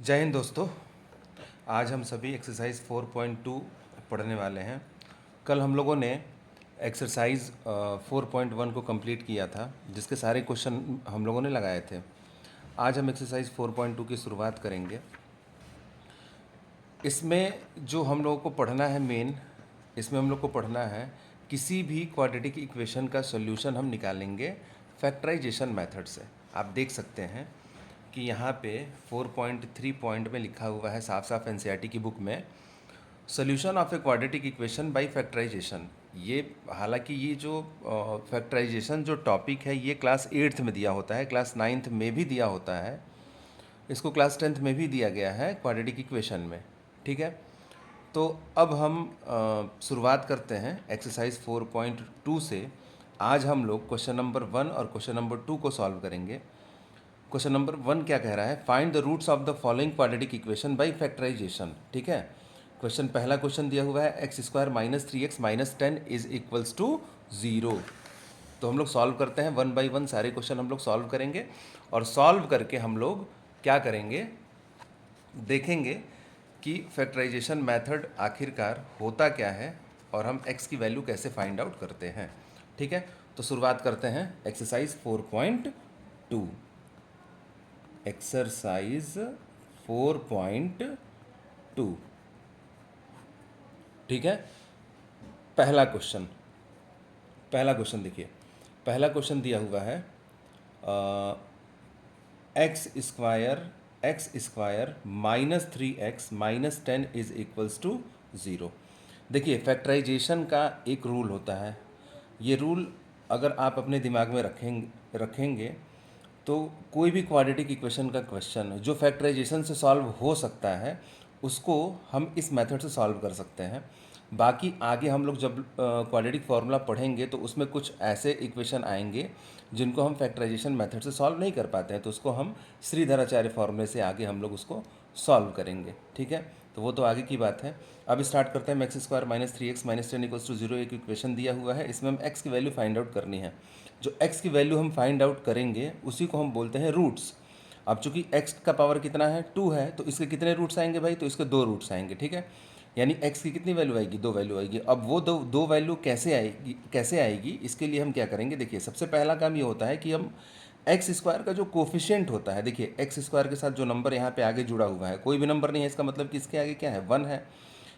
जय हिंद दोस्तों। आज हम सभी एक्सरसाइज 4.2 पढ़ने वाले हैं। कल हम लोगों ने एक्सरसाइज 4.1 को कंप्लीट किया था, जिसके सारे क्वेश्चन हम लोगों ने लगाए थे। आज हम एक्सरसाइज 4.2 की शुरुआत करेंगे। इसमें जो हम लोगों को पढ़ना है इसमें हम लोग को पढ़ना है किसी भी क्वाड्रेटिक इक्वेशन का सॉल्यूशन हम निकालेंगे फैक्टराइजेशन मेथड से। आप देख सकते हैं कि यहाँ पे 4.3 पॉइंट में लिखा हुआ है साफ साफ एनसीईआरटी की बुक में, solution of a quadratic equation by factorization. ये हालांकि ये जो फैक्टराइजेशन जो टॉपिक है ये क्लास 8th में दिया होता है, क्लास 9th में भी दिया होता है, इसको क्लास 10th में भी दिया गया है क्वाड्रेटिक इक्वेशन में। ठीक है, तो अब हम शुरुआत करते हैं एक्सरसाइज 4.2 से। आज हम लोग क्वेश्चन नंबर 1 और क्वेश्चन नंबर 2 को सॉल्व करेंगे। क्वेश्चन नंबर 1 क्या कह रहा है, find the roots of the following quadratic equation by factorization. ठीक है, पहला क्वेश्चन दिया हुआ है x square minus 3x minus 10 is equals to 0। तो हम लोग सॉल्व करते हैं 1 बाई 1, सारे क्वेश्चन हम लोग सॉल्व करेंगे और सॉल्व करके हम लोग क्या करेंगे, देखेंगे कि फैक्टराइजेशन मेथड आखिरकार होता क्या है और हम x की वैल्यू कैसे फाइंड आउट करते हैं। ठीक है, तो शुरुआत करते हैं एक्सरसाइज 4.2। एक्सरसाइज 4.2। ठीक है, पहला क्वेश्चन देखिए। पहला क्वेश्चन दिया हुआ है x square minus 3x minus 10 is equals to 0। देखिए, फैक्टराइजेशन का एक रूल होता है। ये रूल अगर आप अपने दिमाग में रखेंगे तो कोई भी क्वाड्रेटिक इक्वेशन का क्वेश्चन जो फैक्टराइजेशन से सॉल्व हो सकता है उसको हम इस मेथड से सॉल्व कर सकते हैं। बाकी आगे हम लोग जब क्वाड्रेटिक फार्मूला पढ़ेंगे तो उसमें कुछ ऐसे इक्वेशन आएंगे जिनको हम फैक्टराइजेशन मेथड से सॉल्व नहीं कर पाते हैं, तो उसको हम श्रीधराचार्य फार्मूले से आगे हम लोग उसको सॉल्व करेंगे। ठीक है, तो वो तो आगे की बात है। अब स्टार्ट करते हैं। X square minus 3x minus 10 equals to 0 एक इक्वेशन दिया हुआ है, इसमें हम x की वैल्यू फाइंड आउट करनी है। जो x की वैल्यू हम फाइंड आउट करेंगे उसी को हम बोलते हैं रूट्स। अब चूंकि x का पावर कितना है, 2 है, तो इसके कितने रूट्स आएंगे भाई, तो इसके 2 रूट्स आएंगे। ठीक है, यानी x की कितनी वैल्यू आएगी, 2 वैल्यू आएगी। अब वो दो वैल्यू कैसे आएगी इसके लिए हम क्या करेंगे, देखिए सबसे पहला काम ये होता है कि हम एक्स स्क्वायर का जो कोफिशिएंट होता है, देखिए एक्स स्क्वायर के साथ जो नंबर यहाँ पे आगे जुड़ा हुआ है कोई भी नंबर नहीं है, इसका मतलब कि इसके आगे क्या है, 1 है।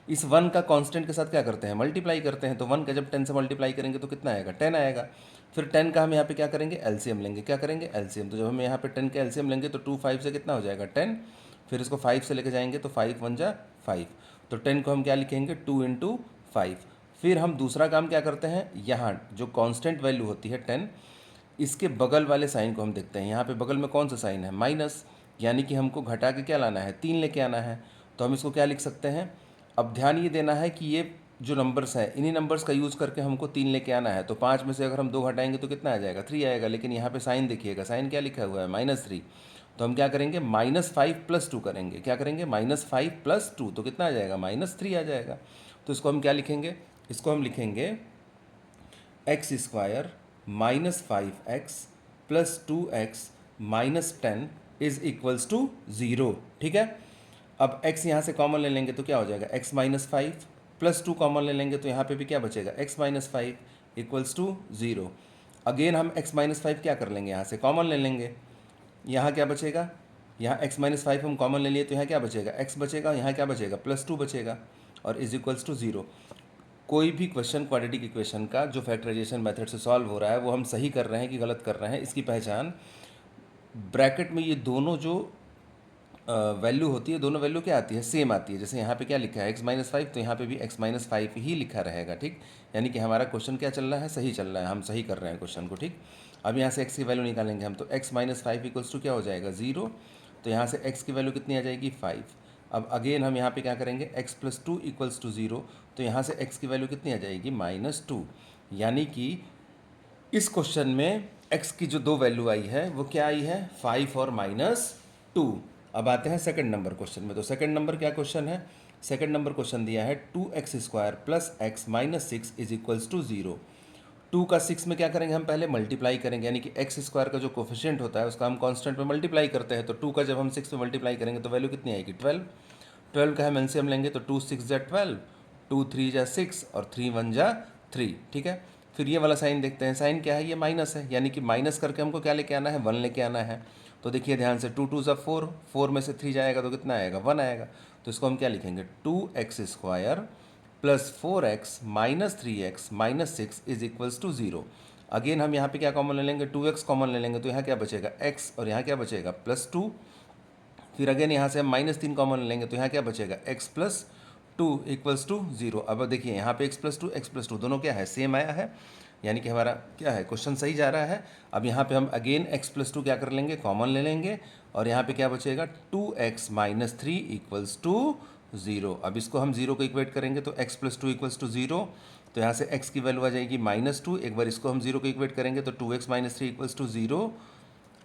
इस 1 का कांस्टेंट के साथ क्या करते हैं, मल्टीप्लाई करते हैं। तो 1 का जब 10 से मल्टीप्लाई करेंगे तो कितना आएगा, 10 आएगा। फिर 10 का हम यहाँ पे क्या करेंगे, एलसीएम लेंगे। क्या करेंगे, एलसीएम। तो जब हम यहाँ पे 10 का एलसीएम लेंगे तो 2 5 से कितना हो जाएगा, 10। फिर इसको 5 से लेके जाएंगे तो 5 1 जा 5। तो 10 को हम क्या लिखेंगे, 2 इंटू 5। फिर हम दूसरा काम क्या करते हैं, यहाँ जो कांस्टेंट वैल्यू होती है 10, इसके बगल वाले साइन को हम देखते हैं। यहाँ पे बगल में कौन सा साइन है, माइनस, यानी कि हमको घटा के क्या लाना है, 3 लेके आना है। तो हम इसको क्या लिख सकते हैं, अब ध्यान ये देना है कि ये जो नंबर्स हैं इन्हीं नंबर्स का यूज़ करके हमको 3 लेके आना है। तो 5 में से अगर हम 2 घटाएंगे तो कितना आ जाएगा, 3 आएगा। लेकिन यहाँ पे साइन देखिएगा, साइन क्या लिखा हुआ है, -3। तो हम क्या करेंगे, -5 + 2 करेंगे। क्या करेंगे, -5 + 2, तो कितना आ जाएगा, -3 आ जाएगा। तो इसको हम क्या लिखेंगे, इसको हम लिखेंगे x square -5x + 2x - 10 is equals to 0। ठीक है, अब x यहाँ से कॉमन ले लेंगे तो क्या हो जाएगा, x -5 + 2 कॉमन ले लेंगे तो यहाँ पे भी क्या बचेगा, x -5 इक्वल्स टू 0। अगेन हम x -5 क्या कर लेंगे, यहाँ से कॉमन ले लेंगे। यहाँ क्या बचेगा, यहाँ x -5 हम कॉमन ले लिए तो यहाँ क्या बचेगा, x बचेगा। यहाँ क्या बचेगा, +2 बचेगा और इज इक्वल्स टू 0। कोई भी क्वेश्चन क्वाड्रेटिक इक्वेशन का जो फैक्टराइजेशन मेथड से सॉल्व हो रहा है वो हम सही कर रहे हैं कि गलत कर रहे हैं, इसकी पहचान ब्रैकेट में ये दोनों जो वैल्यू होती है, दोनों वैल्यू क्या आती है, सेम आती है। जैसे यहाँ पे क्या लिखा है, x -5, तो यहाँ पे भी x -5 ही लिखा रहेगा। ठीक, यानी कि हमारा क्वेश्चन क्या चल रहा है, सही चल रहा है, हम सही कर रहे हैं क्वेश्चन को। ठीक, अब यहाँ से x की वैल्यू निकालेंगे हम, तो x -5 इक्वल्स टू क्या हो जाएगा, 0। तो यहाँ से x की वैल्यू कितनी आ जाएगी, 5। अब अगेन हम यहाँ पे क्या करेंगे, x + 2 इक्वल्स टू 0। तो यहाँ से x की वैल्यू कितनी आ जाएगी, -2। यानी कि इस क्वेश्चन में x की जो 2 वैल्यू आई है वो क्या आई है, 5 और -2। अब आते हैं सेकंड नंबर क्वेश्चन में। तो सेकंड नंबर क्या क्वेश्चन है, सेकंड नंबर क्वेश्चन दिया है 2x² + x - 6 is equals to 0। Two का 6 में क्या करेंगे हम पहले मल्टीप्लाई करेंगे, यानी कि एक्स स्क्वायर का जो कोफिशिएंट होता है उसका हम कांस्टेंट पे मल्टीप्लाई करते हैं। तो 2 का जब हम 6 पे मल्टीप्लाई करेंगे तो वैल्यू कितनी आएगी 12। 12 का हम एलसीएम लेंगे तो 2 6 जा 12, 2 3 जा 6 और 3 1 जा 3। ठीक है, फिर ये वाला साइन देखते हैं, साइन क्या है, ये माइनस है, यानी कि माइनस करके हमको क्या लेके आना है 1 लेके आना है। तो देखिए ध्यान से 2 2 जा 4, 4 में से 3 जाएगा तो कितना आएगा 1 आएगा। तो इसको हम क्या लिखेंगे 2x² plus 4x minus 3x minus 6 is equals to 0। Again हम यहाँ पे क्या कॉमन ले लेंगे 2x कॉमन ले लेंगे, तो यहाँ क्या बचेगा x और यहाँ क्या बचेगा +2। फिर अगेन यहाँ से हम -3 कॉमन ले लेंगे तो यहाँ क्या बचेगा x प्लस 2 इक्वल्स टू 0। अब देखिए यहाँ पे x+2 दोनों क्या है सेम आया है, यानी कि हमारा क्या है क्वेश्चन सही जा रहा है। अब यहाँ पे हम अगेन x+2 क्या कर लेंगे कॉमन ले लेंगे और यहाँ पे क्या बचेगा 2x माइनस 3 इक्वल्स टू 0। अब इसको हम 0 को इक्वेट करेंगे तो x+2 इक्वल्स टू 0, तो यहाँ से x की वैल्यू आ जाएगी -2। एक बार इसको हम 0 को इक्वेट करेंगे तो 2x माइनस 3 इक्वल्स टू 0,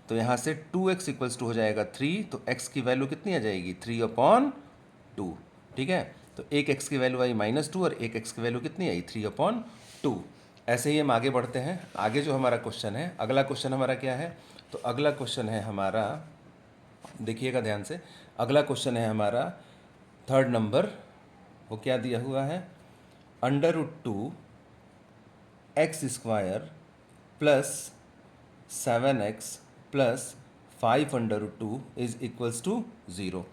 तो यहाँ से 2x इक्वल्स टू हो जाएगा 3, तो x की वैल्यू कितनी आ जाएगी 3/2। ठीक है, तो एक x की वैल्यू आई -2 और एक x की वैल्यू कितनी आई 3/2। ऐसे ही हम आगे बढ़ते हैं। आगे जो हमारा क्वेश्चन है, अगला क्वेश्चन हमारा क्या है, तो अगला क्वेश्चन है हमारा, देखिएगा ध्यान से, अगला क्वेश्चन है हमारा 3rd नंबर। वो क्या दिया हुआ है √2 x² plus 7x plus 5√2 is equals to 0।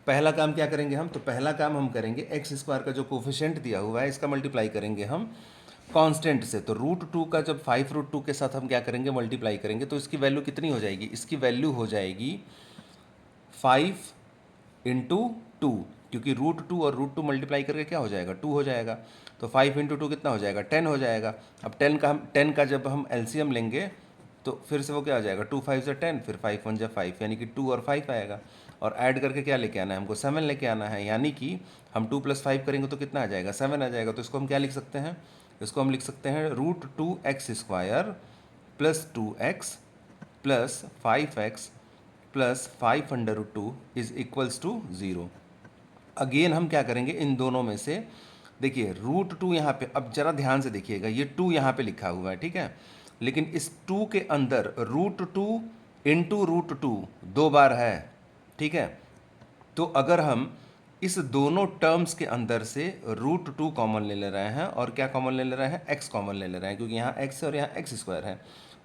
पहला काम क्या करेंगे हम, तो पहला काम हम करेंगे x² का जो कोफिशिएंट दिया हुआ है इसका मल्टीप्लाई करेंगे हम कांस्टेंट से। तो √2 का जब 5√2 के साथ हम क्या करेंगे मल्टीप्लाई करेंगे तो इसकी वैल्यू कितनी हो जाएगी, इसकी वैल्यू हो जाएगी 5 इंटू 2, क्योंकि √2 और √2 मल्टीप्लाई करके क्या हो जाएगा 2 हो जाएगा। तो 5 इंटू 2 कितना हो जाएगा 10 हो जाएगा। अब 10 का जब हम एलसीएम लेंगे तो फिर से वो क्या हो जाएगा 2 5 जा 10, फिर 5 1 जा 5, यानी कि 2 और 5 आएगा। और ऐड करके क्या लेके आना है हमको 7 लेके आना है, यानी कि हम 2 + 5 करेंगे तो कितना आ जाएगा 7 आ जाएगा। तो इसको हम क्या लिख सकते हैं, इसको हम लिख सकते हैं √2x² plus 2x plus 5x plus 5√2 is equals to 0। Again हम क्या करेंगे इन दोनों में से, देखिए √2 यहाँ पे, अब जरा ध्यान से देखिएगा ये 2 यहाँ पे लिखा हुआ है, ठीक है, लेकिन इस 2 के अंदर √2 इंटू √2 दो बार है। ठीक है, तो अगर हम इस दोनों टर्म्स के अंदर से √2 कॉमन ले ले रहे हैं और क्या कॉमन ले ले रहे हैं x कॉमन ले ले रहे हैं, क्योंकि यहाँ x है और यहाँ x² है,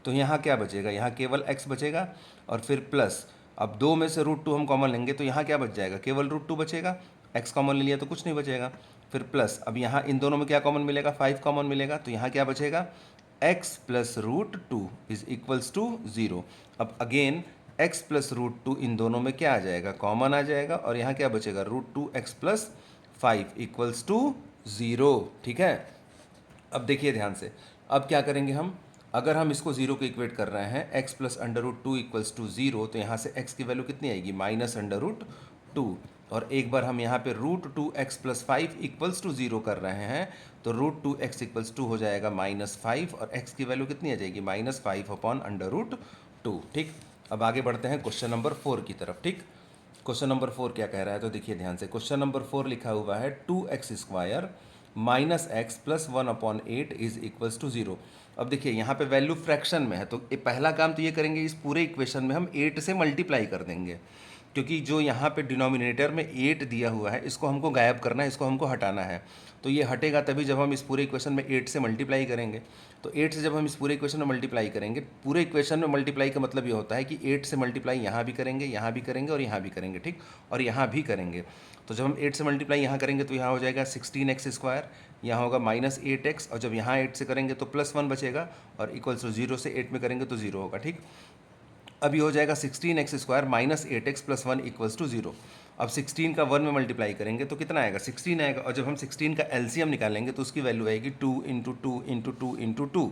तो यहाँ क्या बचेगा, यहाँ केवल x बचेगा और फिर प्लस, अब 2 में से √2 हम कॉमन लेंगे तो यहाँ क्या बच जाएगा केवल √2 बचेगा, x कॉमन ले लिया तो कुछ नहीं बचेगा। फिर प्लस, अब यहाँ इन दोनों में क्या कॉमन मिलेगा 5 कॉमन मिलेगा, तो यहाँ क्या बचेगा x plus √2 is equals to 0। अब अगेन x प्लस √2 इन दोनों में क्या आ जाएगा कॉमन आ जाएगा और यहाँ क्या बचेगा √2x प्लस 5 इक्वल्स टू 0। ठीक है, अब देखिए ध्यान से, अब क्या करेंगे हम, अगर हम इसको 0 को इक्वेट कर रहे हैं x प्लस √2 इक्वल्स टू 0, तो यहाँ से x की वैल्यू कितनी आएगी -√2, और एक बार हम यहाँ पे √2x प्लस 5 इक्वल्स टू 0 कर रहे हैं तो √2x इक्वल्स टू हो जाएगा -5 और x की वैल्यू कितनी आ जाएगी -5/√2। ठीक, अब आगे बढ़ते हैं क्वेश्चन नंबर 4 की तरफ। ठीक, क्वेश्चन नंबर 4 क्या कह रहा है, तो देखिए ध्यान से, क्वेश्चन नंबर 4 लिखा हुआ है 2x² minus x plus 1/8 is equals to 0। अब देखिए यहाँ पे वैल्यू फ्रैक्शन में है, तो पहला काम तो ये करेंगे इस पूरे इक्वेशन में हम 8 से मल्टीप्लाई कर देंगे, क्योंकि जो यहाँ पे डिनोमिनेटर में 8 दिया हुआ है इसको हमको गायब करना है, इसको हमको हटाना है। तो ये हटेगा तभी जब हम इस पूरे इक्वेशन में 8 से मल्टीप्लाई करेंगे। तो 8 से जब हम इस पूरे इक्वेशन में मल्टीप्लाई करेंगे, पूरे इक्वेशन में मल्टीप्लाई का मतलब ये होता है कि 8 से मल्टीप्लाई यहाँ भी करेंगे, यहाँ भी करेंगे और यहाँ भी करेंगे, ठीक, और यहाँ भी करेंगे। तो जब हम 8 से मल्टीप्लाई यहाँ करेंगे तो यहाँ हो जाएगा 16x², यहाँ होगा -8x, और जब यहाँ 8 से करेंगे तो +1 बचेगा और इक्वल्स टू 0 से 8 में करेंगे तो 0 होगा। ठीक, अभी हो जाएगा 16x² minus 8x plus 1 equals to 0। अब 16 का 1 में मल्टीप्लाई करेंगे तो कितना आएगा 16 आएगा, और जब हम 16 का एलसीएम निकालेंगे तो उसकी वैल्यू आएगी 2 इंटू 2 इंटू 2 इंटू 2,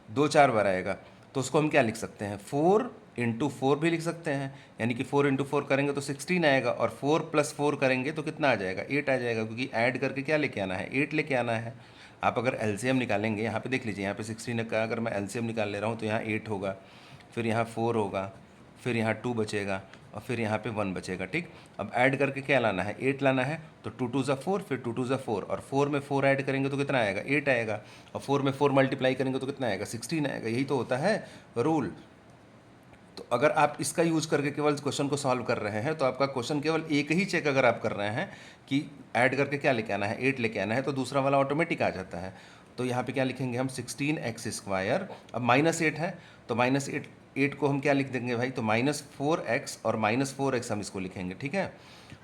2-4 बार आएगा। तो उसको हम क्या लिख सकते हैं 4 इंटू 4 भी लिख सकते हैं, यानी कि 4 इंटू 4 करेंगे तो 16 आएगा, और 4 प्लस 4 करेंगे तो कितना आ जाएगा 8 आ जाएगा, क्योंकि ऐड करके क्या लेके आना है 8 लेके आना है। आप अगर एलसीएम निकालेंगे, यहाँ पे देख लीजिए, यहाँ पे 16 का अगर मैं एलसीएम निकाल ले रहा हूँ तो यहाँ 8 होगा, फिर यहाँ 4 होगा, फिर यहाँ 2 बचेगा, और फिर यहाँ पे 1 बचेगा। ठीक, अब ऐड करके क्या लाना है, 8 लाना है, तो 2 2 = 4, फिर 2 2 = 4, और 4 में 4 ऐड करेंगे तो कितना आएगा, 8 आएगा, और 4 में 4 मल्टीप्लाई करेंगे तो कितना आएगा, 16 आएगा। यही तो होता है रूल। तो अगर आप इसका यूज करके केवल क्वेश्चन को सॉल्व कर रहे हैं तो आपका क्वेश्चन केवल एक ही चेक अगर आप कर रहे हैं कि ऐड करके क्या लेके आना है, 8 लेके आना है, तो दूसरा वाला ऑटोमेटिक आ जाता है। तो यहाँ पे क्या लिखेंगे हम, 16x², अब -8 है तो -8 को हम क्या लिख देंगे भाई, तो -4x और -4x हम इसको लिखेंगे। ठीक है,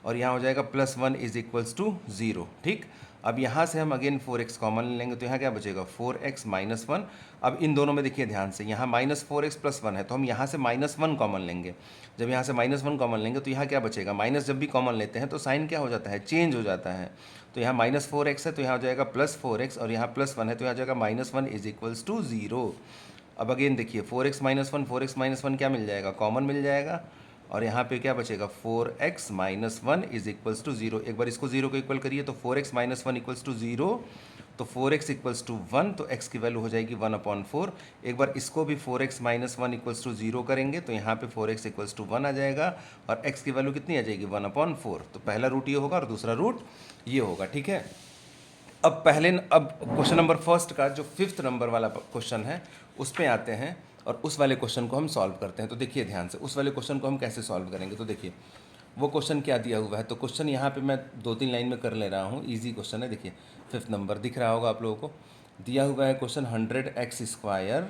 और यहाँ हो जाएगा +1 = 0। ठीक, अब यहाँ से हम अगेन 4x कॉमन लेंगे तो यहाँ क्या बचेगा, 4x - 1। अब इन दोनों में देखिए ध्यान से, यहाँ -4x + 1 है तो हम यहाँ से -1 कॉमन लेंगे। जब यहाँ से -1 कॉमन लेंगे तो यहाँ क्या बचेगा, माइनस जब भी कॉमन लेते हैं तो साइन क्या हो जाता है, चेंज हो जाता है। तो यहाँ -4x है तो यहाँ हो जाएगा +4x, और यहाँ +1 है तो यहाँ जाएगा -1 = 0। अब अगेन देखिए 4x - 1, 4x - 1 क्या मिल जाएगा, कॉमन मिल जाएगा, और यहाँ पे क्या बचेगा, 4x - 1 = 0। एक बार इसको 0 को इक्वल करिए तो 4x - 1 = 0, तो 4x = 1, तो x की वैल्यू हो जाएगी 1/4। एक बार इसको भी 4x - 1 = 0 करेंगे तो यहाँ पे 4x = 1 आ जाएगा, और x की वैल्यू कितनी आ जाएगी, 1/4। तो पहला रूट ये होगा और दूसरा रूट ये होगा। ठीक है, अब क्वेश्चन नंबर फर्स्ट का जो 5th नंबर वाला क्वेश्चन है उस पे आते हैं, और उस वाले क्वेश्चन को हम सॉल्व करते हैं। तो देखिए ध्यान से, उस वाले क्वेश्चन को हम कैसे सॉल्व करेंगे, तो देखिए वो क्वेश्चन क्या दिया हुआ है। तो क्वेश्चन यहाँ पे मैं 2-3 लाइन में कर ले रहा हूँ, इजी क्वेश्चन है। देखिए 5th नंबर दिख रहा होगा आप लोगों को, दिया हुआ है क्वेश्चन 100x²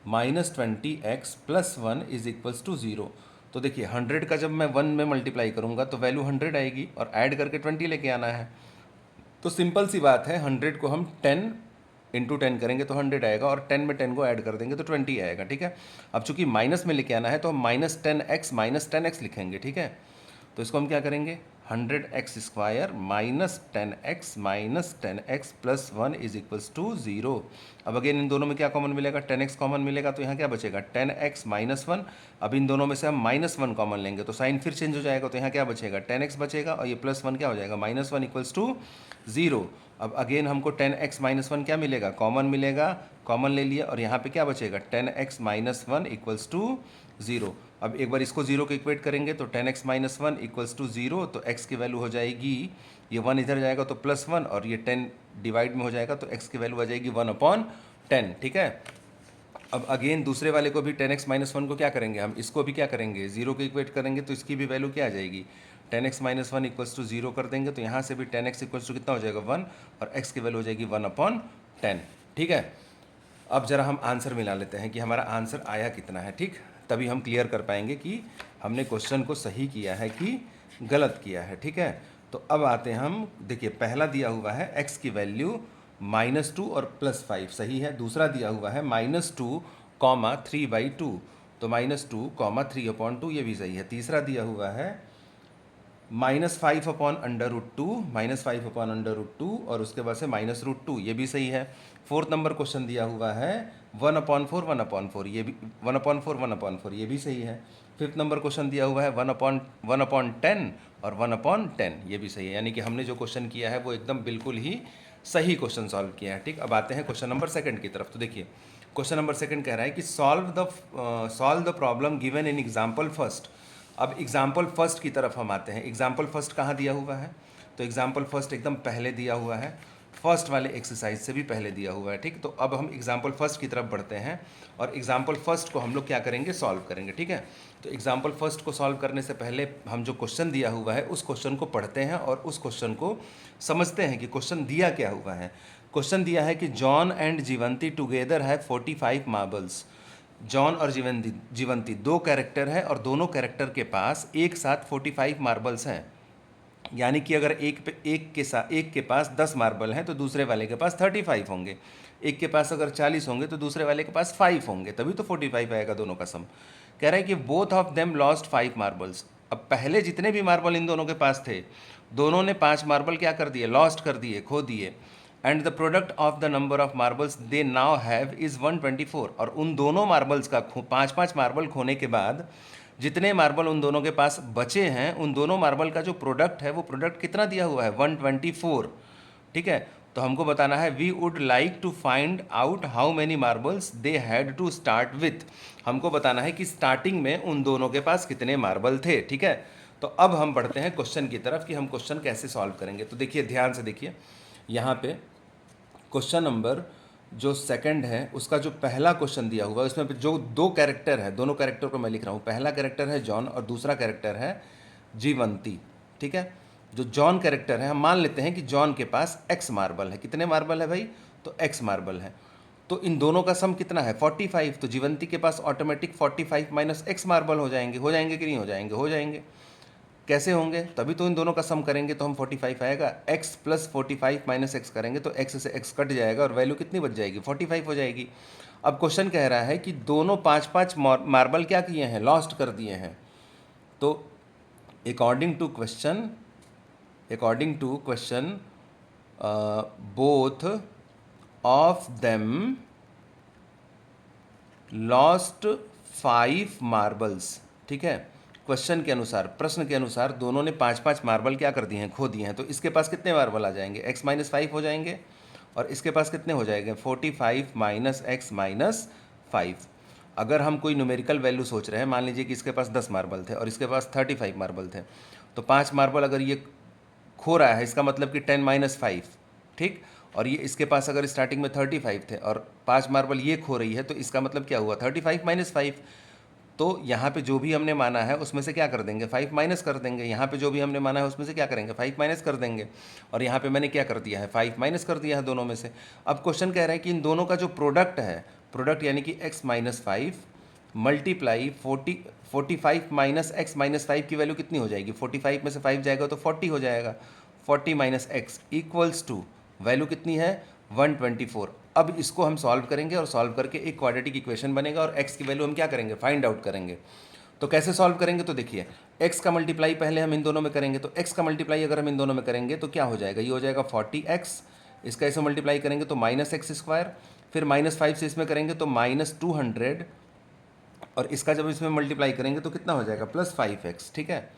- 20x + 1 = 0। तो देखिए 100 का जब मैं 1 में मल्टीप्लाई करूँगा तो वैल्यू 100 आएगी, और ऐड करके 20 लेके आना है। तो सिंपल सी बात है, 100 को हम 10 × 10 करेंगे तो 100 आएगा, और 10 में 10 को ऐड कर देंगे तो 20 आएगा। ठीक है, अब चूंकि माइनस में लेके आना है तो हम -10x - 10x लिखेंगे। ठीक है, तो इसको हम क्या करेंगे, 100x² - 10x - 10x + 1 = 0। अब अगेन इन दोनों में क्या कॉमन मिलेगा, 10x कॉमन मिलेगा, तो यहाँ क्या बचेगा, 10x - 1। अब इन दोनों में से हम -1 कॉमन लेंगे तो साइन फिर चेंज हो जाएगा, तो यहाँ क्या बचेगा, 10x बचेगा, और ये +1 क्या हो जाएगा, -1 = 0। अब अगेन हमको 10x - 1 क्या मिलेगा, कॉमन मिलेगा, कॉमन ले लिया, और यहाँ पे क्या बचेगा, 10x - 1 = 0। अब एक बार इसको 0 को इक्वेट करेंगे तो 10x - 1 = 0, तो x की वैल्यू हो जाएगी, ये 1 इधर जाएगा तो +1, और ये 10 डिवाइड में हो जाएगा तो x की वैल्यू आ जाएगी 1/10। ठीक है, अब अगेन दूसरे वाले को भी 10x - 1 को क्या करेंगे, हम इसको भी क्या करेंगे, 0 को इक्वेट करेंगे तो इसकी भी वैल्यू क्या आ जाएगी, 10x - 1 = 0 कर देंगे तो यहाँ से भी 10x = कितना हो जाएगा, 1, और x की वैल्यू हो जाएगी 1/10। ठीक है, अब ज़रा हम आंसर मिला लेते हैं कि हमारा आंसर आया कितना है। ठीक, तभी हम क्लियर कर पाएंगे कि हमने क्वेश्चन को सही किया है कि गलत किया है। ठीक है, तो अब आते हैं हम, देखिए पहला दिया हुआ है x की वैल्यू -2 और +5 सही है। दूसरा दिया हुआ है -2, 3/2, तो -2, 3/2 ये भी सही है। तीसरा दिया हुआ है -5/√2 और उसके बाद से -√2 ये भी सही है। 4th नंबर क्वेश्चन दिया हुआ है 1/4 ये भी 1/4 ये भी सही है। 5th नंबर क्वेश्चन दिया हुआ है 1/10 और 1/10 ये भी सही है। यानी कि हमने जो क्वेश्चन किया है वो एकदम बिल्कुल ही सही क्वेश्चन सॉल्व किया है। ठीक, अब आते हैं क्वेश्चन नंबर 2 की तरफ। तो देखिए क्वेश्चन नंबर 2 कह रहा है कि solve the problem given in example first. अब एग्जाम्पल फर्स्ट की तरफ हम आते हैं। एग्जाम्पल फर्स्ट कहाँ दिया हुआ है, तो एग्जाम्पल फर्स्ट एकदम पहले दिया हुआ है, फर्स्ट वाले एक्सरसाइज से भी पहले दिया हुआ है। ठीक, तो अब हम एग्जाम्पल फर्स्ट की तरफ बढ़ते हैं और एग्जाम्पल फर्स्ट को हम लोग क्या करेंगे, सॉल्व करेंगे। ठीक है, तो एग्जाम्पल फर्स्ट को सॉल्व करने से पहले हम जो क्वेश्चन दिया हुआ है उस क्वेश्चन को पढ़ते हैं और उस क्वेश्चन को समझते हैं कि क्वेश्चन दिया क्या हुआ है। क्वेश्चन दिया है कि जॉन एंड जीवंती टुगेदर है 45 मार्बल्स। जॉन और जीवंती दो कैरेक्टर है और दोनों कैरेक्टर के पास एक साथ 45 मार्बल्स हैं। यानी कि अगर एक के पास 10 मार्बल हैं तो दूसरे वाले के पास 35 होंगे। एक के पास अगर 40 होंगे तो दूसरे वाले के पास 5 होंगे, तभी तो 45 आएगा दोनों का सम। कह रहा है कि both of them lost 5 marbles. अब पहले जितने भी मार्बल इन दोनों के पास थे, दोनों ने 5 मार्बल क्या कर दिए, लॉस्ट कर दिए, खो दिए। And the product of the number of marbles they now have is 124। और उन दोनों मार्बल्स का 5-5 मार्बल खोने के बाद जितने मार्बल उन दोनों के पास बचे हैं, उन दोनों मार्बल का जो प्रोडक्ट है वो प्रोडक्ट कितना दिया हुआ है, 124। ठीक है, तो हमको बताना है we would like to find out how many marbles they had to start with. हमको बताना है कि स्टार्टिंग में उन दोनों के पास कितने मार्बल थे, ठीक है। तो अब हम बढ़ते हैं क्वेश्चन की तरफ कि हम क्वेश्चन कैसे सॉल्व करेंगे। तो देखिए ध्यान से देखिए, यहाँ पे क्वेश्चन नंबर जो सेकंड है उसका जो पहला क्वेश्चन दिया हुआ है उसमें जो दो कैरेक्टर है, दोनों कैरेक्टर को मैं लिख रहा हूँ। पहला कैरेक्टर है जॉन और दूसरा कैरेक्टर है जीवंती, ठीक है। जो जॉन कैरेक्टर है, हम मान लेते हैं कि जॉन के पास एक्स मार्बल है। कितने मार्बल है भाई? तो एक्स मार्बल है। तो इन दोनों का सम कितना है? 45। तो जीवंती के पास ऑटोमेटिक 45 माइनस एक्स मार्बल हो जाएंगे। हो जाएंगे कि नहीं हो जाएंगे? हो जाएंगे। कैसे होंगे? तभी तो इन दोनों का सम करेंगे तो हम 45 आएगा। x प्लस 45 माइनस एक्स करेंगे तो x से x कट जाएगा और वैल्यू कितनी बच जाएगी? 45 हो जाएगी। अब क्वेश्चन कह रहा है कि दोनों 5-5 मार्बल क्या किए हैं? लॉस्ट कर दिए हैं। तो according to question both of them lost 5 marbles, ठीक है। क्वेश्चन के अनुसार, प्रश्न के अनुसार दोनों ने 5-5 मार्बल क्या कर दिए हैं? खो दिए हैं। तो इसके पास कितने मार्बल आ जाएंगे? x माइनस 5 हो जाएंगे और इसके पास कितने हो जाएंगे? 45 माइनस एक्स माइनस 5। अगर हम कोई न्यूमेरिकल वैल्यू सोच रहे हैं, मान लीजिए कि इसके पास 10 मार्बल थे और इसके पास 35 मार्बल थे, तो 5 मार्बल अगर ये खो रहा है इसका मतलब कि 10 माइनस 5, ठीक। और ये इसके पास अगर स्टार्टिंग में 35 थे और 5 मार्बल ये खो रही है तो इसका मतलब क्या हुआ? 35 माइनस 5। तो यहाँ पे जो भी हमने माना है उसमें से क्या कर देंगे? 5 माइनस कर देंगे। यहाँ पे जो भी हमने माना है उसमें से क्या करेंगे? 5 माइनस कर देंगे। और यहाँ पे मैंने क्या कर दिया है? 5 माइनस कर दिया है दोनों में से। अब क्वेश्चन कह रहा है कि इन दोनों का जो प्रोडक्ट है, प्रोडक्ट यानी कि x minus 5 multiply 45 minus x minus 5 की वैल्यू कितनी हो जाएगी? 45 में से 5 जाएगा तो 40 हो जाएगा। 40 minus x equals to value कितनी है? 124। अब इसको हम सॉल्व करेंगे और सॉल्व करके एक क्वाड्रेटिक इक्वेशन बनेगा और x की वैल्यू हम क्या करेंगे? फाइंड आउट करेंगे। तो कैसे सॉल्व करेंगे? तो देखिए x का मल्टीप्लाई पहले हम इन दोनों में करेंगे। तो x का मल्टीप्लाई अगर हम इन दोनों में करेंगे तो क्या हो जाएगा? ये हो जाएगा 40x। इसका इसे मल्टीप्लाई करेंगे तो माइनस एक्स स्क्वायर, फिर माइनस 5 से इसमें करेंगे तो माइनस 200, और इसका जब इसमें मल्टीप्लाई करेंगे तो कितना हो जाएगा? प्लस 5x, ठीक है।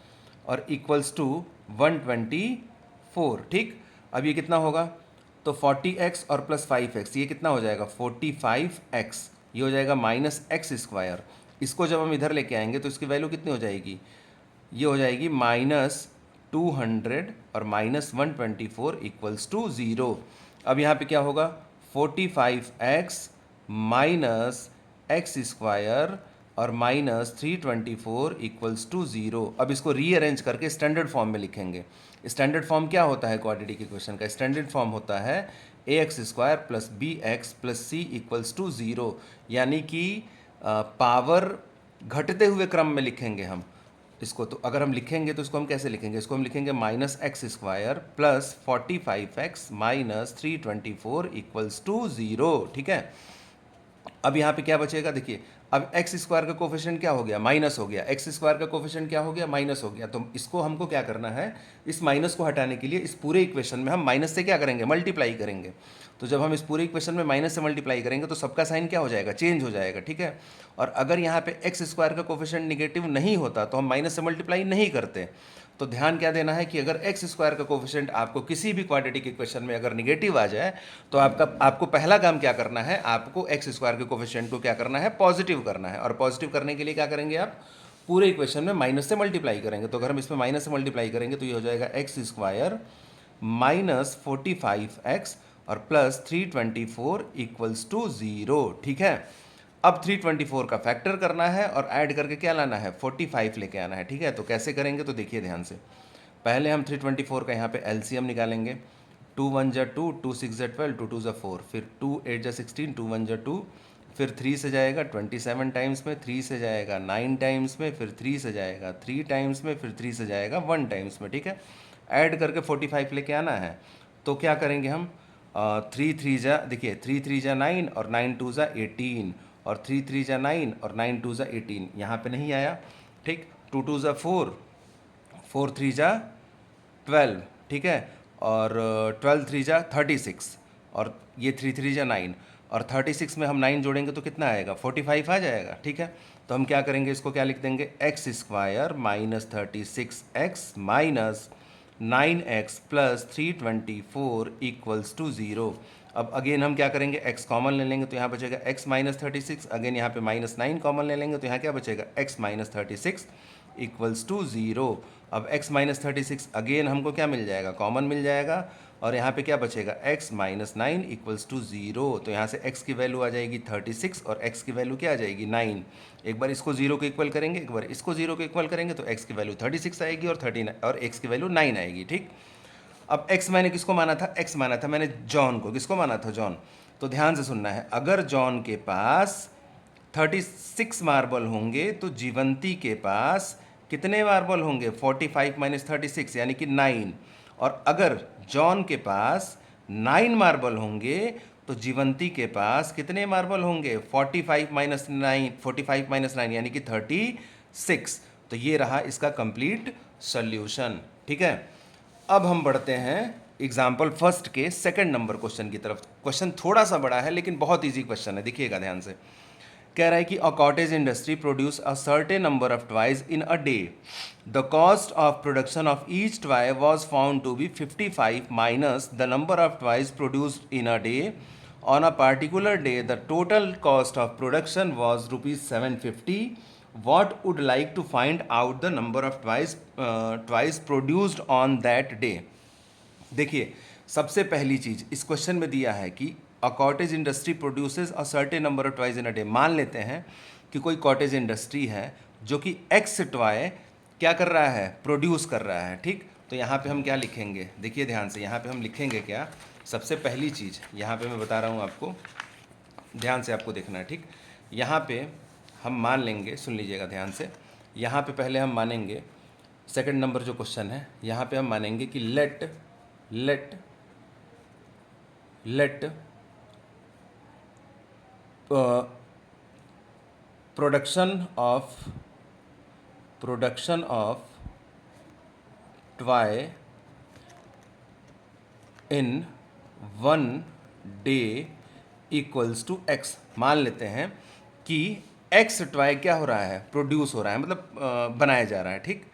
और इक्वल्स टू 124, ठीक। अब ये कितना होगा? तो 40x और प्लस 5x ये कितना हो जाएगा? 45x। ये हो जाएगा माइनस एक्स स्क्वायर। इसको जब हम इधर लेके आएंगे तो इसकी वैल्यू कितनी हो जाएगी? ये हो जाएगी माइनस 200 और माइनस 124 इक्वल्स टू 0। अब यहाँ पे क्या होगा? 45x माइनस एक्स स्क्वायर और माइनस 324 इक्वल्स टू 0। अब इसको रीअरेंज करके स्टैंडर्ड फॉर्म में लिखेंगे। स्टैंडर्ड फॉर्म क्या होता है क्वाड्रेटिक इक्वेशन का? स्टैंडर्ड फॉर्म होता है ax square plus b x plus c equals to 0। यानी कि पावर घटते हुए क्रम में लिखेंगे हम इसको। तो अगर हम लिखेंगे तो इसको हम कैसे लिखेंगे? इसको हम लिखेंगे minus x square plus 45x minus 324 equals to 0, ठीक है। अब यहाँ पे क्या बचेगा? देखिए अब एक्स स्क्वायर का कोफिशिएंट क्या हो गया? माइनस हो गया। एक्स स्क्वायर का कोफिशिएंट क्या हो गया? माइनस हो गया। तो इसको हमको क्या करना है? इस माइनस को हटाने के लिए इस पूरे इक्वेशन में हम माइनस से क्या करेंगे? मल्टीप्लाई करेंगे। तो जब हम इस पूरे इक्वेशन में माइनस से मल्टीप्लाई करेंगे तो सबका साइन क्या हो जाएगा? चेंज हो जाएगा, ठीक है। और अगर यहाँ पे एक्स स्क्वायर का कोफिशिएंट निगेटिव नहीं होता तो हम माइनस से मल्टीप्लाई नहीं करते। तो ध्यान क्या देना है कि अगर एक्स स्क्वायर का कोफिशिएंट आपको किसी भी क्वाड्रेटिक इक्वेशन में अगर निगेटिव आ जाए तो आपको पहला काम क्या करना है? आपको एक्स स्क्वायर के कोफिशिएंट को क्या करना है? पॉजिटिव करना है। और पॉजिटिव करने के लिए क्या करेंगे आप? पूरे इक्वेशन में माइनस से मल्टीप्लाई करेंगे। तो अगर हम इसमें माइनस से मल्टीप्लाई करेंगे तो ये हो जाएगा एक्स स्क्वायर माइनस 45x और प्लस 324 इक्वल्स टू 0, ठीक है। अब 324 का फैक्टर करना है और ऐड करके क्या लाना है? 45 लेके आना है, ठीक है। तो कैसे करेंगे? तो देखिए ध्यान से, पहले हम 324 का यहाँ पे एलसीएम निकालेंगे। 2 1 जा 2, 2 6 जा 12, 2 2 जा 4, फिर 2 8 जा 16, 2 1 जा 2, फिर 3 से जाएगा 27 टाइम्स में, 3 से जाएगा 9 टाइम्स में, फिर 3 से जाएगा 3 टाइम्स में, फिर 3 से जाएगा 1 टाइम्स में, ठीक है। ऐड करके 45 लेके आना है। तो क्या करेंगे हम? 3 3 जा, देखिए 3 3 जा 9 और 9 2 जा 18, और 3 3 जा 9 और 9 2 जा 18, यहाँ पे नहीं आया, ठीक। 2 2 जा 4, 4 3 जा 12, ठीक है। और 12 3 जा 36, और ये 3 3 जा 9, और 36 में हम 9 जोड़ेंगे तो कितना आएगा? 45 आ जाएगा, ठीक है। तो हम क्या करेंगे? इसको क्या लिख देंगे? X square minus 36x minus 9x plus 324 equals to 0। अब अगेन हम क्या करेंगे, x कॉमन ले लेंगे तो यहाँ बचेगा x माइनस 36। अगेन यहाँ पे -9 कॉमन ले लेंगे तो यहाँ क्या बचेगा, x माइनस 36 इक्वल्स टू 0। अब x माइनस 36 अगेन हमको क्या मिल जाएगा, कॉमन मिल जाएगा, और यहाँ पे क्या बचेगा, x माइनस 9 इक्वल्स टू 0। तो यहाँ से x की वैल्यू आ जाएगी 36 और x की वैल्यू क्या आ जाएगी, 9। एक बार इसको 0 को इक्वल करेंगे, एक बार इसको 0 को इक्वल करेंगे तो x की वैल्यू 36 आएगी और 39 और x की वैल्यू 9 आएगी। ठीक, अब x मैंने किसको माना था, x माना था मैंने जॉन को। किसको माना था, जॉन। तो ध्यान से सुनना है, अगर जॉन के पास 36 मार्बल होंगे तो जीवंती के पास कितने मार्बल होंगे, 45 माइनस 36 यानी कि 9। और अगर जॉन के पास 9 मार्बल होंगे तो जीवंती के पास कितने मार्बल होंगे, 45 माइनस 9, 45 माइनस 9 यानी कि 36। तो ये रहा इसका कंप्लीट सॉल्यूशन। ठीक है, अब हम बढ़ते हैं एग्जाम्पल फर्स्ट के सेकंड नंबर क्वेश्चन की तरफ। क्वेश्चन थोड़ा सा बड़ा है लेकिन बहुत इजी क्वेश्चन है, देखिएगा ध्यान से। कह रहा है कि a cottage industry produce a certain number of toys in a day. The cost of production of each toy was found to be 55 minus the number of toys produced in a day. On a particular day the total cost of production was rupees 750. What would like to find out the number of toys produced on that day? देखिए, सबसे पहली चीज इस question में दिया है कि a cottage industry produces a certain number of toys in a day. मान लेते हैं कि कोई कॉटेज इंडस्ट्री है जो कि एक्स टॉय क्या कर रहा है, प्रोड्यूस कर रहा है। ठीक, तो यहाँ पे हम क्या लिखेंगे, देखिए ध्यान से, यहाँ पे हम लिखेंगे क्या, सबसे पहली चीज़ यहाँ पे मैं बता रहा हूँ आपको, ध्यान से आपको देखना है। ठीक, यहाँ पे हम मान लेंगे, सुन लीजिएगा ध्यान से, यहाँ पे पहले हम मानेंगे सेकंड नंबर जो क्वेश्चन है, यहाँ पे हम मानेंगे कि let production of toy in 1 day equals to x। मान लेते हैं कि x टॉय क्या हो रहा है, प्रोड्यूस हो रहा है, मतलब बनाया जा रहा है। ठीक,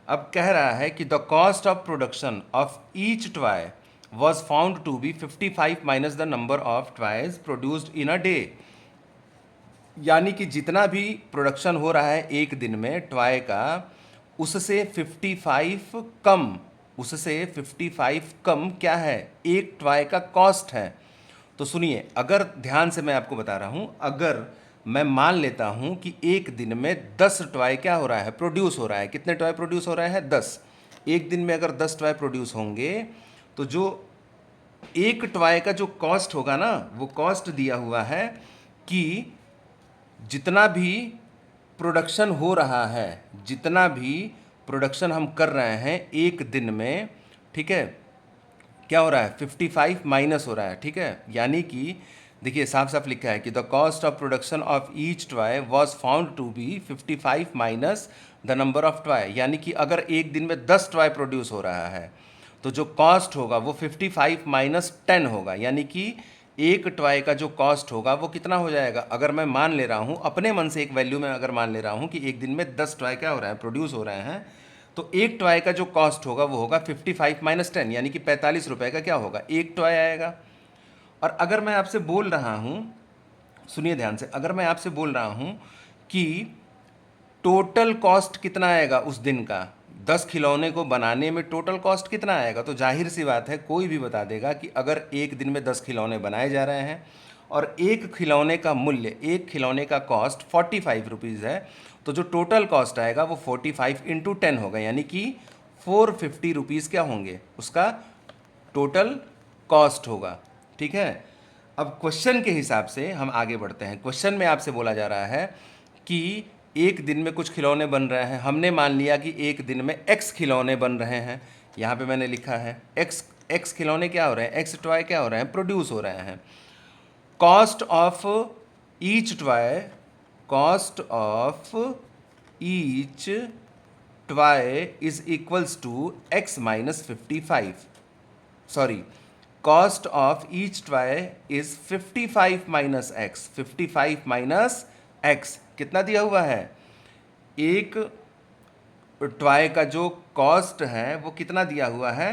अब कह रहा है कि the cost of production of each toy was found to be 55 minus the number of toys produced in a day. यानी कि जितना भी प्रोडक्शन हो रहा है एक दिन में टॉय का, उससे 55 कम क्या है, एक टॉय का कॉस्ट है। तो सुनिए, अगर ध्यान से मैं आपको बता रहा हूं, अगर मैं मान लेता हूं कि एक दिन में 10 टॉय क्या हो रहा है, प्रोड्यूस हो रहा है। कितने टॉय प्रोड्यूस हो रहे हैं, 10। एक दिन में अगर 10 टॉय प्रोड्यूस होंगे तो जो एक टॉय का जो कॉस्ट होगा ना, वो कॉस्ट दिया हुआ है कि जितना भी प्रोडक्शन हो रहा है, जितना भी प्रोडक्शन हम कर रहे हैं एक दिन में, ठीक है, क्या हो रहा है, 55 माइनस हो रहा है। ठीक है, यानी कि देखिए साफ साफ लिखा है कि the cost of production of each toy was found to be 55 minus the number of toy. यानी कि अगर एक दिन में 10 टॉय प्रोड्यूस हो रहा है तो जो कॉस्ट होगा वो 55 माइनस 10 होगा। यानी कि एक टॉय का जो कॉस्ट होगा वो कितना हो जाएगा, अगर मैं मान ले रहा हूँ अपने मन से एक वैल्यू में, अगर मान ले रहा हूँ कि एक दिन में 10 टॉय क्या हो रहा है, प्रोड्यूस हो रहे हैं, तो एक टॉय का जो कॉस्ट होगा वो होगा 55 माइनस 10 यानी कि 45 रुपये का क्या होगा, एक टॉय आएगा। और अगर मैं आपसे बोल रहा हूँ, सुनिए ध्यान से, अगर मैं आपसे बोल रहा हूँ कि टोटल कॉस्ट कितना आएगा उस दिन का, 10 खिलौने को बनाने में टोटल कॉस्ट कितना आएगा, तो जाहिर सी बात है कोई भी बता देगा कि अगर एक दिन में 10 खिलौने बनाए जा रहे हैं और एक खिलौने का मूल्य, एक खिलौने का कॉस्ट 45 रुपीज़ है, तो जो टोटल कॉस्ट आएगा वो 45 इंटू 10 होगा। यानी कि 450 रुपीज़ क्या होंगे, उसका टोटल कॉस्ट होगा। ठीक है, अब क्वेश्चन के हिसाब से हम आगे बढ़ते हैं। क्वेश्चन में आपसे बोला जा रहा है कि एक दिन में कुछ खिलौने बन रहे हैं। हमने मान लिया कि एक दिन में x खिलौने बन रहे हैं। यहाँ पे मैंने लिखा है x खिलौने क्या हो रहे हैं, x टॉय क्या हो रहे हैं, प्रोड्यूस हो रहे हैं। Cost of each toy, cost of each toy is equals to x minus 55, sorry, cost of each toy is 55 minus x, 55 minus x कितना दिया हुआ है, एक टॉय का जो कॉस्ट है वो कितना दिया हुआ है,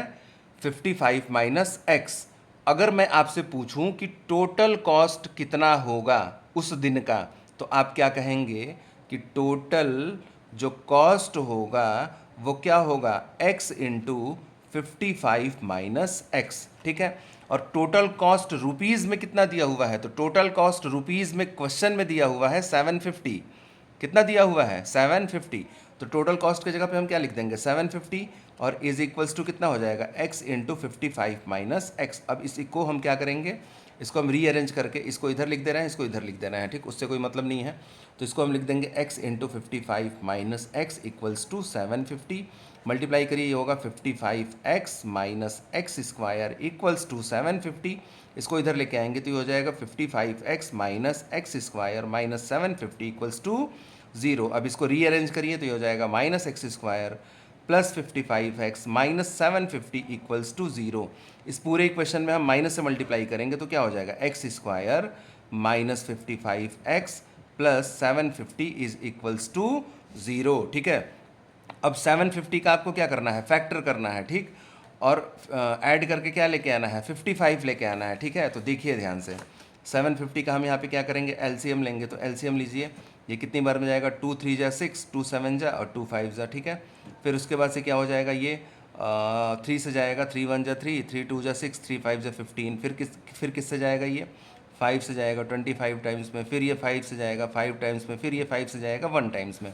55 माइनस एक्स। अगर मैं आपसे पूछूं कि टोटल कॉस्ट कितना होगा उस दिन का, तो आप क्या कहेंगे कि टोटल जो कॉस्ट होगा वो क्या होगा, x इंटू 55 माइनस एक्स, ठीक है। और टोटल कॉस्ट रुपीज़ में कितना दिया हुआ है, तो टोटल कॉस्ट रुपीज़ में क्वेश्चन में दिया हुआ है 750। कितना दिया हुआ है, 750। तो टोटल कॉस्ट की जगह पे हम क्या लिख देंगे, 750, और इज इक्वल्स टू कितना हो जाएगा, x इंटू 55 माइनस एक्स। अब इसको हम क्या करेंगे, इसको हम रीअरेंज करके इसको इधर लिख दे रहे हैं, इसको इधर लिख दे रहे हैं, ठीक, उससे कोई मतलब नहीं है। तो इसको हम लिख देंगे x into 55 minus x equals to 750। Multiply करिए, ये होगा 55x minus x square equals to 750। इसको इधर लेके आएंगे तो ये हो जाएगा 55x minus x square minus 750 equals to 0। अब इसको रीअरेंज करिए तो ये हो जाएगा minus x square plus 55x minus 750 equals to 0। इस पूरे इक्वेशन में हम माइनस से मल्टीप्लाई करेंगे तो क्या हो जाएगा, x square minus 55x plus 750 is equals to 0, ठीक है। अब 750 का आपको क्या करना है, फैक्टर करना है, ठीक, और ऐड करके क्या लेके आना है, 55 लेके आना है, ठीक है। तो देखिए ध्यान से, 750 का हम यहाँ पे क्या करेंगे, एलसीएम लेंगे। तो एलसीएम लीजिए, ये कितनी बार में जाएगा, 2 3 जा 6, 2 7 जा और 2 5 जा, ठीक है। फिर उसके बाद से क्या हो जाएगा, ये 3 से जाएगा, 3 1 जा 3, 3 2 जा 6, 3 5 जा 15। फिर किससे जाएगा, ये 5 से जाएगा 25 टाइम्स में, फिर ये 5 से जाएगा 5 टाइम्स में, फिर ये 5 से जाएगा 1 टाइम्स में।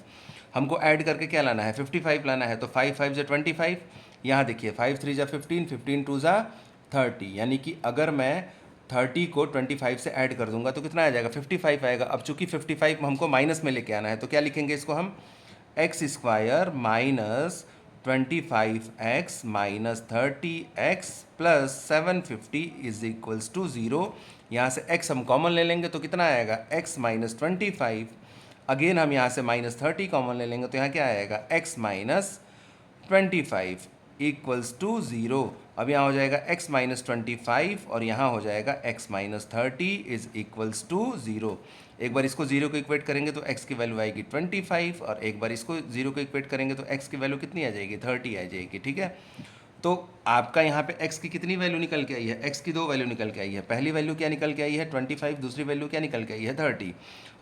हमको ऐड करके क्या लाना है, 55 लाना है। तो 5 5 जा 25, यहाँ देखिए 5 3 जा 15, 15 2 जा 30, यानी कि अगर मैं 30 को 25 से ऐड कर दूंगा तो कितना आ जाएगा, 55 आएगा। अब चूंकि 55 हमको माइनस में लेके आना है तो क्या लिखेंगे इसको हम, x square minus 25x minus 30x plus 750 is equals to 0। यहाँ से x हम कॉमन ले लेंगे तो कितना आएगा, x माइनस 25। अगेन हम यहाँ से माइनस 30 कॉमन ले लेंगे तो यहाँ क्या आएगा, x माइनस 25 इक्वल्स टू 0। अब यहाँ हो जाएगा x माइनस 25 और यहाँ हो जाएगा x minus 30 is equals to 0। एक बार इसको 0 को इक्वेट करेंगे तो x की वैल्यू आएगी 25, और एक बार इसको 0 को इक्वेट करेंगे तो x की वैल्यू कितनी आ जाएगी, 30 आ जाएगी, ठीक है। तो आपका यहाँ पे x की कितनी वैल्यू निकल के आई है, x की 2 वैल्यू निकल के आई है। पहली वैल्यू क्या निकल के आई है, 25, दूसरी वैल्यू क्या निकल के आई है, 30।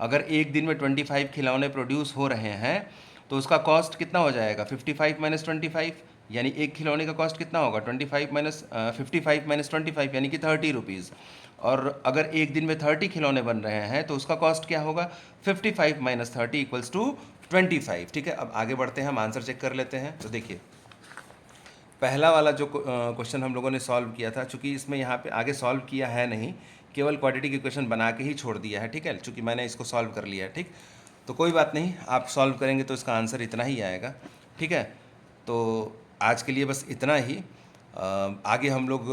अगर एक दिन में 25 खिलौने प्रोड्यूस हो रहे हैं तो उसका कॉस्ट कितना हो जाएगा, 55 माइनस 25, यानी एक खिलौने का कॉस्ट कितना होगा, 55 माइनस 25 यानी कि 30 रुपीज़। और अगर एक दिन में 30 खिलौने बन रहे हैं तो उसका कॉस्ट क्या होगा, 55 माइनस 30 इक्वल्स टू 25, ठीक है। अब आगे बढ़ते हैं, हम आंसर चेक कर लेते हैं। तो देखिए पहला वाला जो क्वेश्चन हम लोगों ने सॉल्व किया था, चूँकि इसमें यहाँ पे आगे सॉल्व किया है नहीं, केवल क्वाड्रेटिक इक्वेशन बना के ही छोड़ दिया है, ठीक है, चूँकि मैंने इसको सॉल्व कर लिया है, ठीक। तो कोई बात नहीं, आप सॉल्व करेंगे तो इसका आंसर इतना ही आएगा, ठीक है। तो आज के लिए बस इतना ही। आगे हम लोग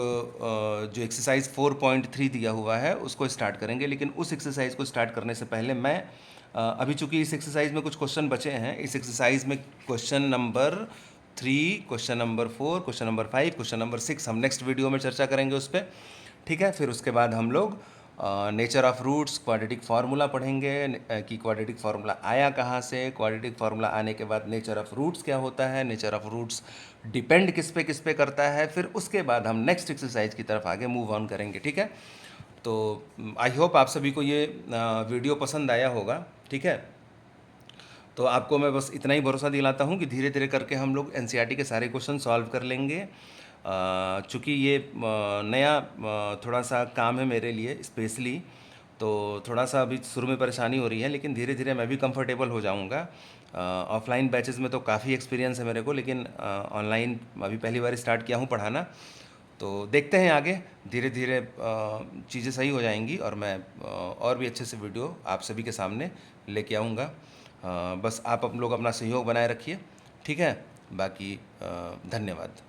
जो एक्सरसाइज 4.3 दिया हुआ है उसको स्टार्ट करेंगे, लेकिन उस एक्सरसाइज को स्टार्ट करने से पहले मैं अभी चूँकि इस एक्सरसाइज में कुछ क्वेश्चन बचे हैं, इस एक्सरसाइज में question number 3, question number 4, question number 5, question number 6 हम नेक्स्ट वीडियो में चर्चा करेंगे उस पर, ठीक है। फिर उसके बाद हम लोग nature of roots, quadratic formula पढ़ेंगे कि क्वाड्रेटिक फार्मूला आया कहाँ से, क्वाड्रेटिक फार्मूला आने के बाद नेचर ऑफ रूट्स क्या होता है, नेचर ऑफ रूट्स डिपेंड किस पे करता है। फिर उसके बाद हम नेक्स्ट एक्सरसाइज की तरफ आगे मूव ऑन करेंगे, ठीक है। तो आई होप आप सभी को ये वीडियो पसंद आया होगा, ठीक है। तो आपको मैं बस इतना ही भरोसा दिलाता हूँ कि धीरे धीरे करके हम लोग एनसीईआरटी के सारे क्वेश्चन सॉल्व कर लेंगे। चूँकि ये नया थोड़ा सा काम है मेरे लिए स्पेशली, तो थोड़ा सा अभी शुरू में परेशानी हो रही है, लेकिन धीरे धीरे मैं भी कंफर्टेबल हो जाऊंगा। ऑफलाइन बैचेस में तो काफ़ी एक्सपीरियंस है मेरे को, लेकिन ऑनलाइन अभी पहली बार स्टार्ट किया हूँ पढ़ाना। तो देखते हैं आगे, धीरे धीरे चीज़ें सही हो जाएंगी और मैं और भी अच्छे से वीडियो आप सभी के सामने लेके आऊँगा। बस आप लोग अपना सहयोग बनाए रखिए, ठीक है। बाकी धन्यवाद।